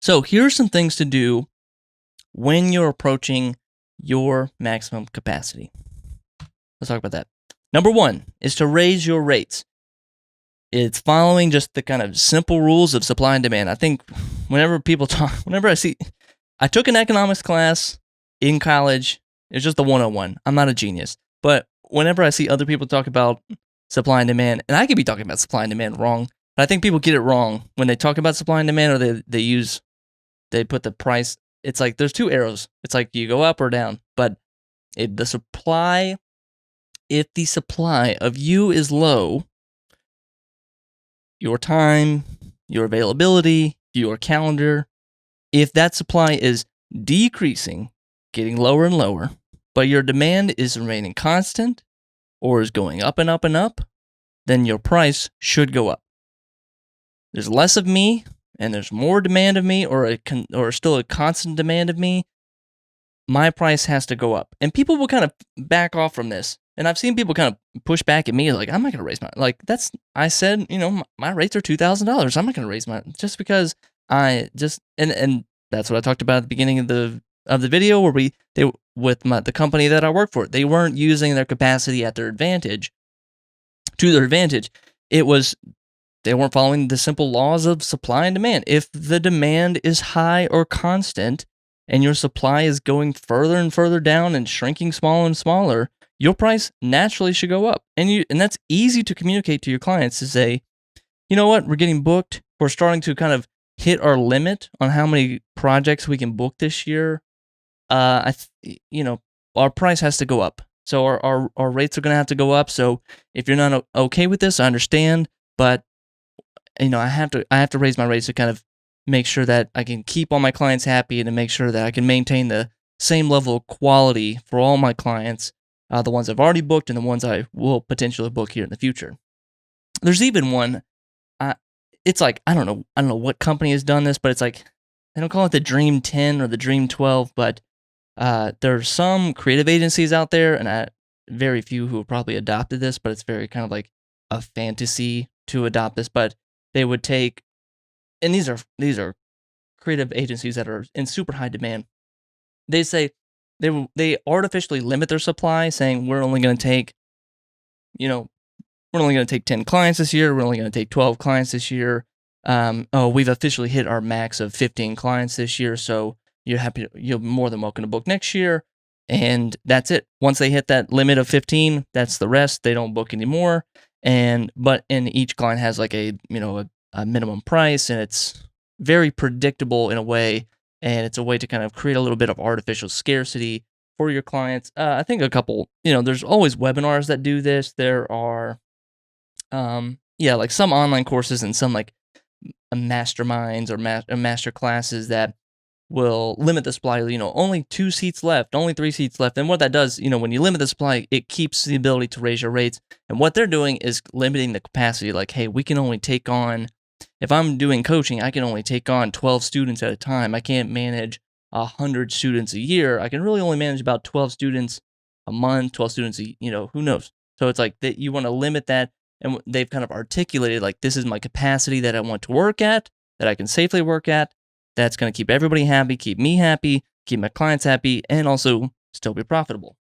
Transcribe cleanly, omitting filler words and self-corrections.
So here's some things to do when you're approaching your maximum capacity. Let's talk about that. Number one is to raise your rates. It's following just the kind of simple rules of supply and demand. I think whenever I took an economics class in college. It's just the 101. I'm not a genius. But whenever I see other people talk about supply and demand, and I could be talking about supply and demand wrong, but I think people get it wrong when they talk about supply and demand, or they put the price. It's like there's two arrows. It's like you go up or down. But if the supply of you is low, your time, your availability, your calendar, if that supply is decreasing, getting lower and lower, but your demand is remaining constant or is going up and up and up, then your price should go up. There's less of me and there's more demand of me, or still a constant demand of me, my price has to go up. And people will kind of back off from this. And I've seen people kind of push back at me like, I'm not going to raise I said, my rates are $2,000. I'm not going to raise mine just because and that's what I talked about at the beginning of the video, where the company that I work for, they weren't using their capacity to their advantage. It was, they weren't following the simple laws of supply and demand. If the demand is high or constant and your supply is going further and further down and shrinking smaller and smaller, your price naturally should go up. And that's easy to communicate to your clients, to say, you know what, we're getting booked. We're starting to kind of hit our limit on how many projects we can book this year. Our price has to go up. So our rates are going to have to go up. So if you're not okay with this, I understand, but I have to raise my rates to kind of make sure that I can keep all my clients happy and to make sure that I can maintain the same level of quality for all my clients, the ones I've already booked and the ones I will potentially book here in the future. There's even one, it's like, I don't know what company has done this, but it's like, they don't call it the Dream 10 or the Dream 12, but there are some creative agencies out there, and very few who have probably adopted this, but it's very kind of like a fantasy to adopt this. But they would take, and these are creative agencies that are in super high demand. They say they artificially limit their supply, saying we're only going to take 10 clients this year. We're only going to take 12 clients this year. We've officially hit our max of 15 clients this year, so you're more than welcome to book next year. And that's it. Once they hit that limit of 15, that's the rest. They don't book anymore. And each client has like a minimum price, and it's very predictable in a way, and it's a way to kind of create a little bit of artificial scarcity for your clients. I think a couple, there's always webinars that do this. There are, like some online courses and some like masterminds or master classes that will limit the supply. Only 2 seats left, only 3 seats left. And what that does, when you limit the supply, it keeps the ability to raise your rates. And what they're doing is limiting the capacity. Like, hey, we can only take on, if I'm doing coaching, I can only take on 12 students at a time. I can't manage 100 students a year. I can really only manage about 12 students a month, 12 students, who knows? So it's like that you want to limit that. And they've kind of articulated, like, this is my capacity that I want to work at, that I can safely work at, that's going to keep everybody happy, keep me happy, keep my clients happy, and also still be profitable.